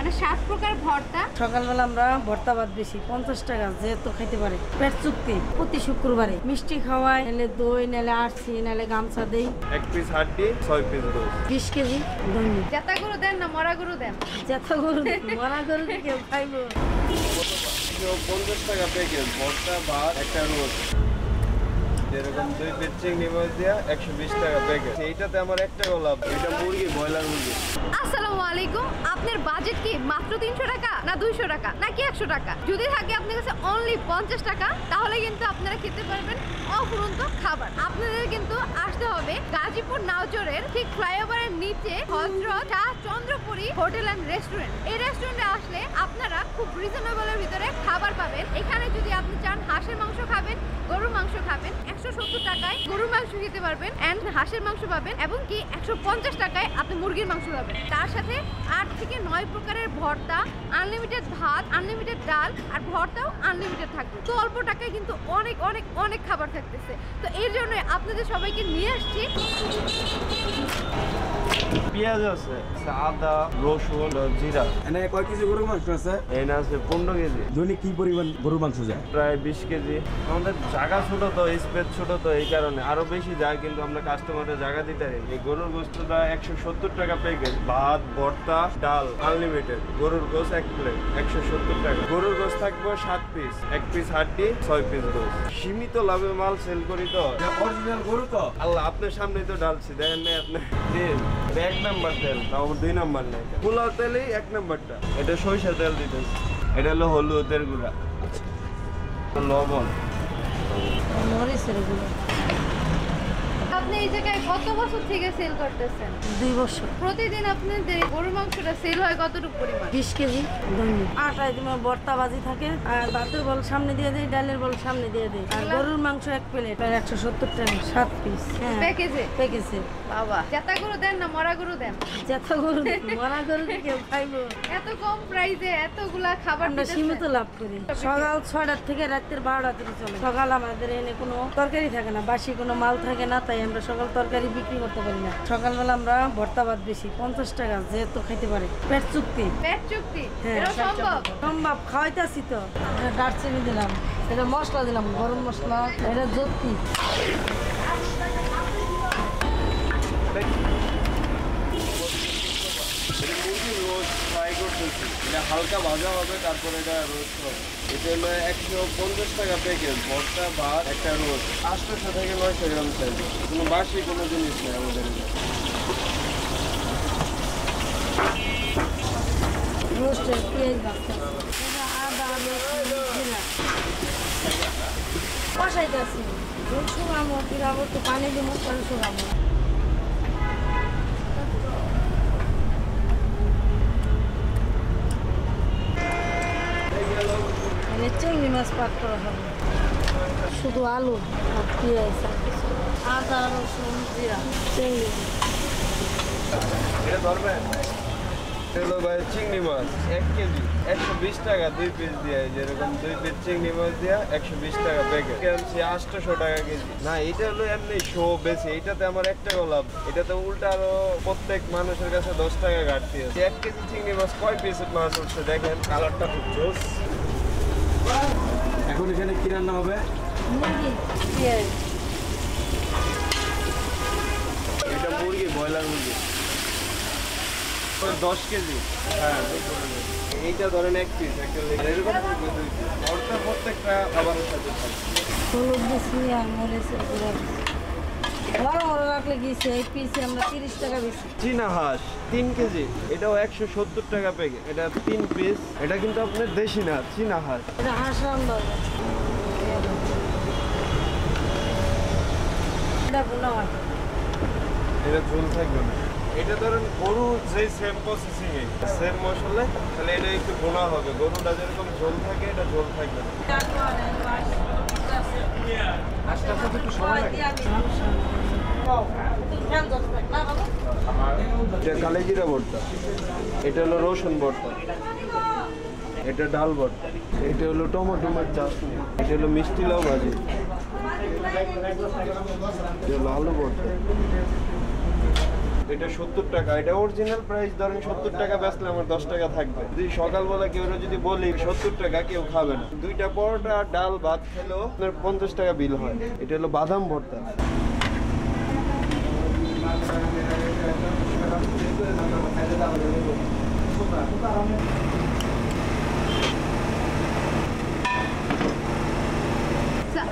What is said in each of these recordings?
মানে 7 প্রকার ভর্তা। সকালবেলা আমরা ভর্তা ভাত বেশি 50 টাকা যেহেতু খাইতে পারে। পেট চুক্তি প্রতি শুক্রবারে মিষ্টি খাওয়াই, নাহলে দই, নাহলে আরসি, নাহলে গামছা দেই। 1 পিস হাড্ডি 6 পিস গোস 20 কেজি দৈনিক। জেতা গরু দেন না মরা গরু দেন? জেতা গরু, মরা গরু কেউ খাইবো। 50 টাকা প্যাকেজ ভর্তা ভাত একটা রোজ, যেরকম 2 পিস চিংড়ি মাছ দিয়া 120 টাকা প্যাকেজ। এইটাতে আমার একটা লাভ, এটা মুরগি, ব্রয়লার মুরগি। আসসালামু আলাইকুম। আপনার বাজেট কি মাত্র 300 টাকা না 200 টাকা নাকি 100 টাকা? যদি থাকে আপনার কাছে অনলি 50 টাকা, তাহলে কিন্তু আপনারা খেতে পারবেন অফুরন্ত খাবার। আপনাদের কিন্তু আসতে হবে গাজীপুর নাওচরের ঠিক ফ্লাইওভারের নিচে Hazrat Shah Chandrapuri hotel and restaurant. এই রেস্টুরেন্টে আসলে আপনারা খুব রিজনেবলের ভিতরে খাবার পাবেন। এখানে যদি আপনি চান হাঁসের মাংস খাবেন, গরুর মাংস খাবেন, 170 টাকায় গরুর মাংস খেতে পারবেন এন্ড হাঁসের মাংস পাবেন, এবং কি 150 টাকায় আপনি মুরগির মাংস পাবেন। তার সাথে 8 থেকে 9 প্রকারের ভর্তা, আনলিমিটেড ভাত, আনলিমিটেড ডাল, আর ভর্তাও আনলিমিটেড থাকবে। তো অল্প টাকায় কিন্তু অনেক অনেক অনেক খাবার থাকতেছে। তো এর জন্য আপনাদের সবাইকে নিয়ে আসছি। পেঁয়াজ আছে, আদা, রসুন, জিরা। এনে কয় কেজি গরুর মাংস আছে? এনে আছে 15 কেজি। দৈনিক কি পরিমাণ গরুর মাংস যায়? প্রায় 20 কেজি। আমাদের জায়গা ছোট তো, স্পেস ছোট তো, এই কারণে আরো বেশি যায়, কিন্তু আমরা কাস্টমারের জায়গা দিতে পারি। এই গরুর গোস্তটা 170 টাকা প্যাকেজ। ভাত, ভর্তা, ডাল আনলিমিটেড। গরুর গোস 1 প্লেট 170 টাকা। গরুর গোস থাকবে 7 পিস, 1 পিস হাড্ডি 6 পিস গোস। সীমিত লাভে মাল সেল করি তো। অরিজিনাল গরু তো? আল্লাহ, আপনার সামনেই তো ডালছি, দেখেন না আপনি। তেল 1 নাম্বার তেল, তাও 2 নাম্বার নেই। পোলাও তেলই 1 নাম্বারটা। এটা সরিষা তেল দিতেছে। এটা হলো হলুদের গুঁড়া, লবণ। মরিচের গুঁড়ো। আপনি এই জায়গায় কত বছর থেকে সেল করতেছেন? 2 বছর। প্রতিদিন আপনাদের গরুর মাংসটা সেল হয় কতটুকু পরিমাণ? 20 কেজি দৈনিক। আটায় তোমার ভর্তা বাজি থাকে, আর ভাতের বল সামনে দিয়ে দেয়, ডালের বল সামনে দিয়ে দেয়। আর গরুর মাংস 1 প্লেট 170 টাকা 7 পিস। হ্যাঁ, প্যাকেজে? প্যাকেজে। বাবা, জেতা গরু দেন না মরা গরু দেন? জেতা গরু, মরা গরু কেউ খাইবো। এত কম প্রাইসে এতগুলা খাবার আমরা দিতেছেন? সীমিত লাভ করি। সকাল 6টা থেকে রাতের 12টা থেকে চলে। সকাল আমাদের এনে কোনো তরকারি থাকে না, বাসি কোনো মাল থাকে না, তাই আমরা সকাল তরকারি বিক্রি করতে পারি না। সকালবেলা আমরা ভর্তা ভাত বেশি 50 টাকা যেহেতু খাইতে পারে। পেট চুক্তি। পেট চুক্তি? হ্যাঁ, এটা সম্ভব? সম্ভব। খাওয়াইতেছি তো। দারচিনি দিলাম, এটা মশলা দিলাম, গরম মশলা, এটা জ্যোতি। রোস্ট ফ্রাই করতেছি, এটা হালকা ভাজা হবে, তারপরে এটা রোস্ট হবে। এটা হলো 150 টাকা প্যাকেজ। ভর্তা ভাত একটা রোস্ট 800 থেকে 900 গ্রাম সাইজ। কোনো বাসি কোনো জিনিস নেই আমাদের। রোস্টের পেঁয়াজ বাচ্চা, এটা আদা, রসুন, জিরা কষাইতেছি। ঝোল শুকাবো, দিলাম একটু পানি দিব, পরে শুকাবো। চিংড়ি মাছ পাক করা হবে, শুধু আলু আর পেঁয়াজ, আদা, রসুন, জিরা, চিংড়ি। এটা ধরবেন? হলো ভাই চিংড়ি মাছ 1 কেজি 120 টাকা 2 পিস দিয়ে। যেরকম 2 পিস চিংড়ি মাছ দিয়া 120 টাকা প্যাকেট। আনছি 800 টাকা কেজি। না, এটা হলো এমনি শো বেশি। এটাতে আমার 1 টাকা লাভ। এটাতে উল্টা আরো প্রত্যেক মানুষের কাছে 10 টাকা ঘাটতি আছে। 1 কেজি চিংড়ি মাছ কয় পিস মাছ উঠছে দেখেন, কালারটা খুব জোস। এখন এখানে কি রান্না হবে? মুরগি, পেঁয়াজ। এটা মুরগি, ব্রয়লার মুরগি 10 কেজি। হ্যাঁ, এইটা ধরেন 1 পিস। এরকম প্রত্যেকটা খাবারের সাথে হলুদ দিচ্ছি আর মরিচের গুঁড়া দিচ্ছি। গরম করে রাখলে গিয়েছে এই পিসে আমরা 30 টাকা বেশি। চীনা হাঁস 3 কেজি, এটাও 170 টাকা প্যাকেট। এটা 3 পিস। এটা কিন্তু আপনার দেশি না, চীনা হাঁস। এটা হাঁস রান্না হবে, এটা বোনা হয়। এটা ঝোল থাকবে না। এটা ধরেন গরু যে সেম প্রসেসিং এ সেম মশলা, তাহলে এটা একটু বোনা হবে। গরুটা যেরকম ঝোল থাকে, এটা ঝোল থাকবে না। হাঁসটার সাথে একটু সময় লাগে। এটা কালেজিরা ভর্তা, এটা হলো রসুন ভর্তা, এটা ডাল ভর্তা, এটা হলো টমেটো মাছ চাটনি, এটা হলো মিষ্টি লাউ ভাজি, এটা হলো আলু ভর্তা, এটা 70 টাকা। এটা অরিজিনাল প্রাইস ধরেন 70 টাকা বেচলে আমার 10 টাকা থাকবে। যদি সকালবেলা কেউ যদি বলি 70 টাকা, কেউ খাবে না। 2টা পরোটা ডাল ভাত খেলেও আপনার 50 টাকা বিল হয়। এটা হলো বাদাম ভর্তা।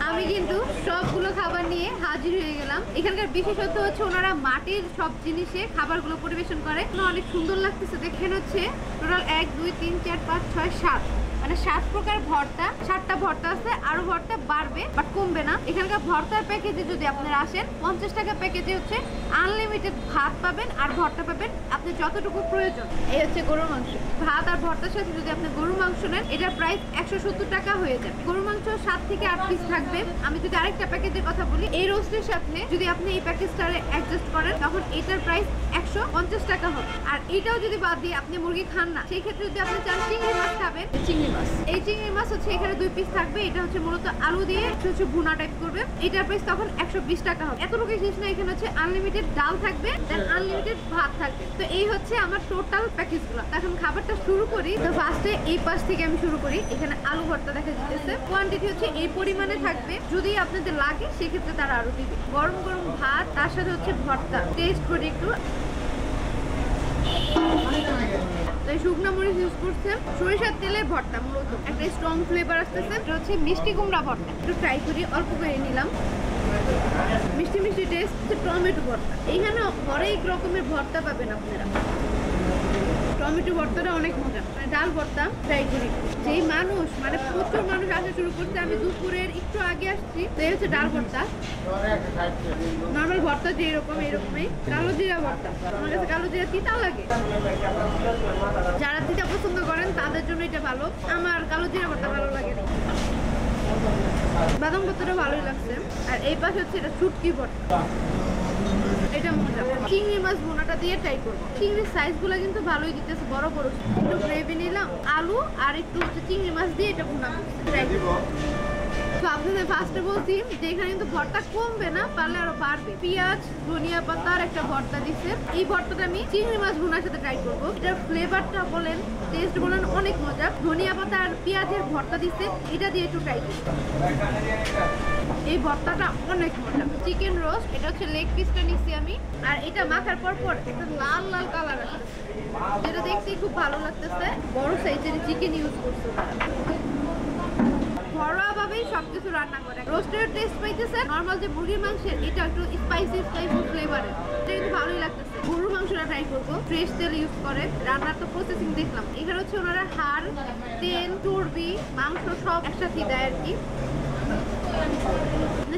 আমি কিন্তু সবগুলো খাবার নিয়ে হাজির হয়ে গেলাম। এখানকার বিশেষত্ব হচ্ছে ওনারা মাটির সব জিনিসে খাবারগুলো পরিবেশন করে, অনেক সুন্দর লাগতেছে। দেখেন হচ্ছে টোটাল 1 2 3 4 5 6 7 মানে 7 প্রকার ভর্তা, 7টা ভর্তা আছে। আরো ভর্তা বাড়বে বাট কমবে না। এখানকার ভর্তার প্যাকেজে যদি আপনারা আসেন 50 টাকা প্যাকেজে হচ্ছে আনলিমিটেড ভাত পাবেন আর ভর্তা পাবেন আপনি যতটুকু প্রয়োজন। এই হচ্ছে গরুর মাংস। ভাত আর ভর্তার সাথে যদি আপনি গরুর মাংস নেন এটার প্রাইস 170 টাকা হয়ে যাবে। গরুর মাংস 7 থেকে 8 পিস থাকবে। আমি যদি আরেকটা প্যাকেজের কথা বলি, এই রোস্টের সাথে যদি আপনি এই প্যাকেজটারে অ্যাডজাস্ট করেন তখন এটার প্রাইস 150 টাকা হবে। আর এটাও যদি বাদ দিয়ে আপনি মুরগি খান না, সেই ক্ষেত্রে যদি আপনি চান চিংড়ি মাছ খাবেন, চিংড়ি মাছ, এই চিংড়ি মাছ হচ্ছে এখানে 2 পিস থাকবে। এটা হচ্ছে মূলত আলু দিয়ে কিছু ভুনা টাইপ করবে। এটার প্রাইস তখন 120 টাকা হবে। এতটুকু জিনিস না, এখানে হচ্ছে আনলিমিটেড ডাল থাকবে, দেন আনলিমিটেড ভাত থাকবে। তো এই হচ্ছে আমার টোটাল প্যাকেজগুলো। এখন খাবারটা শুরু করি। তো ফার্স্টে এই পাশ থেকে আমি শুরু করি। এখানে আলু ভর্তা দেখা যাচ্ছে, কোয়ান্টিটি হচ্ছে এই পরিমাণে থাকবে। যদি আপনাদের লাগে সেক্ষেত্রে তারা আরো দিবে। গরম গরম ভাত, তার সাথে হচ্ছে ভর্তা। টেস্ট করি একটু। তাই শুকনো মরিচ ইউজ করছে, সরিষার তেলের ভর্তা, মূলত একটা স্ট্রং ফ্লেভার আসতেছে। এটা হচ্ছে মিষ্টি কুমড়া ভর্তা। একটু ট্রাই করি, অল্প করে নিলাম। মিষ্টি মিষ্টি টেস্ট হচ্ছে টমেটো ভর্তা। এইখানে হরেক রকমের ভর্তা পাবেন আপনারা। টমেটো ভর্তাটা অনেক মজা। ডাল ভর্তা ট্রাই করি। যেই মানুষ মানে প্রচুর মানুষ আসা শুরু করছে, আমি দুপুরের একটু আগে আসছি। তো এই হচ্ছে ডাল ভর্তা। নর্মাল ভর্তা যে এরকম এরকমই। কালো জিরা ভর্তা, আমার কাছে কালো জিরা তিতা লাগে। যারা তিতা পছন্দ করেন তাদের জন্য এটা ভালো। আমার কালো জিরা ভর্তা ভালো লাগে না। বাদাম ভর্তাটা ভালোই লাগছে। আর এই পাশে হচ্ছে এটা শুটকি ভর্তা, এটা মজা। চিংড়ি মাছ ভুনাটা দিয়ে ট্রাই করবো। চিংড়ির সাইজগুলো কিন্তু ভালোই দিতেছে, বড় বড়। একটু গ্রেভি নিলাম, আলু আর একটু হচ্ছে চিংড়ি মাছ দিয়ে এটা ভুনা ট্রাই করবো। তো আপনাদের ফার্স্টে বলছি যে এখানে কিন্তু ভর্তা কমবে না, পারলে আরো বাড়বে। পেঁয়াজ, ধনিয়া পাতার একটা ভর্তা দিচ্ছে। এই ভর্তাটা আমি চিংড়ি মাছ ভুনার সাথে ট্রাই করবো। এটার ফ্লেভারটা বলেন, টেস্ট বলেন, অনেক মজা। ধনিয়া পাতা আর পেঁয়াজের ভর্তা দিচ্ছে, এটা দিয়ে একটু ট্রাই করবো। এই ভর্তাটা অনেক মজা। চিকেন রোস্ট, এটা হচ্ছে লেগ পিসটা নিচ্ছি আমি। আর এটা মাখার পর পর একটা লাল লাল কালার আসতেছে, যেটা দেখতে খুব ভালো লাগতেছে। বড় সাইজের চিকেন ইউজ করছে। ঘরোয়া ভাবেই সবকিছু রান্না করে। রোস্টের টেস্ট পাইতেছে। নর্মাল যে মুরগির মাংসের, এটা একটু স্পাইসি স্পাইসি ফ্লেভারের, এটা কিন্তু ভালোই লাগতেছে। গরুর মাংসটা ট্রাই করবো। ফ্রেশ তেল ইউজ করে। রান্নার তো প্রসেসিং দেখলাম। এখানে হচ্ছে ওনারা হাড়, তেল, চর্বি, মাংস সব একসাথে দেয় আর কি।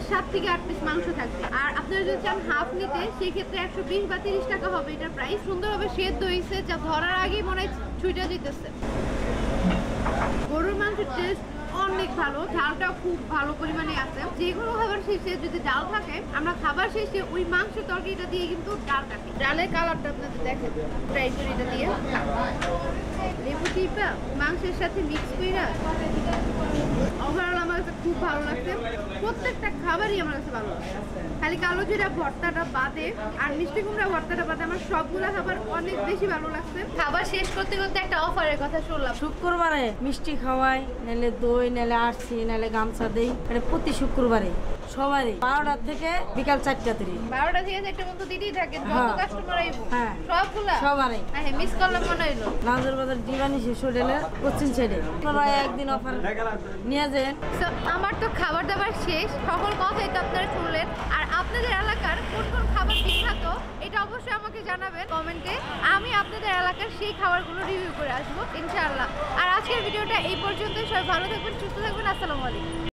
7 থেকে 8 পিস মাংস থাকবে। আর আপনারা যদি চান হাফ নিতে, সেই ক্ষেত্রে 120 বা 30 টাকা হবে এটার প্রাইস। সুন্দরভাবে সেদ্ধ হয়েছে, যা ধরার আগেই মনে হয় ছুঁইটা দিতেছে। গরুর মাংসের টেস্ট অনেক ভালো। ঝালটাও খুব ভালো পরিমাণে আছে। যে কোনো খাবার শেষে যদি ডাল থাকে, আমরা খাবার শেষে ওই মাংসের তরকারিটা দিয়ে কিন্তু ডাল কাটি। ডালের কালারটা আপনাদের দেখেন। ট্রাই করি এটা দিয়ে। লেবু চিপা মাংসের সাথে মিক্স কইরা ওভারঅল আমার কাছে খুব ভালো লাগছে। প্রত্যেকটা খাবারই আমার কাছে ভালো লাগছে। খালি কালো জিরা ভর্তাটা বাদে আর মিষ্টি কুমড়া ভর্তাটা বাদে আমার সবগুলা খাবার অনেক বেশি ভালো লাগছে। খাবার শেষ করতে করতে একটা অফারের কথা শুনলাম। শুক্রবারে মিষ্টি খাওয়াই, নাহলে দই, নাহলে আরসি, নাহলে গামছা দেই। এটা প্রতি শুক্রবারে সবারই 12টা থেকে বিকাল 4টা 12টা থেকে 4টা পর্যন্ত দিতেই থাকে। যত হ্যাঁ। কাস্টমার আইবো হ্যাঁ। সবগুলা সবারই। হ্যাঁ, মিস করলাম মনে হইলো। নাজর বাজার জীবানী শিশু হোটেলের পশ্চিম সাইডে। আপনারা একদিন অফার নিয়ে যান। So, আমার তো খাবার দাবার শেষ। সকল কথাই তো আপনারা শুনলেন। আর আপনাদের এলাকার কোন কোন খাবার বিখ্যাত এটা অবশ্যই আমাকে জানাবেন কমেন্টে। আমি আপনাদের এলাকার সেই খাবারগুলো রিভিউ করে আসবো ইনশাআল্লাহ। আর আজকের ভিডিওটা এই পর্যন্ত। সবাই ভালো থাকবেন, সুস্থ থাকবেন। আসসালামু আলাইকুম।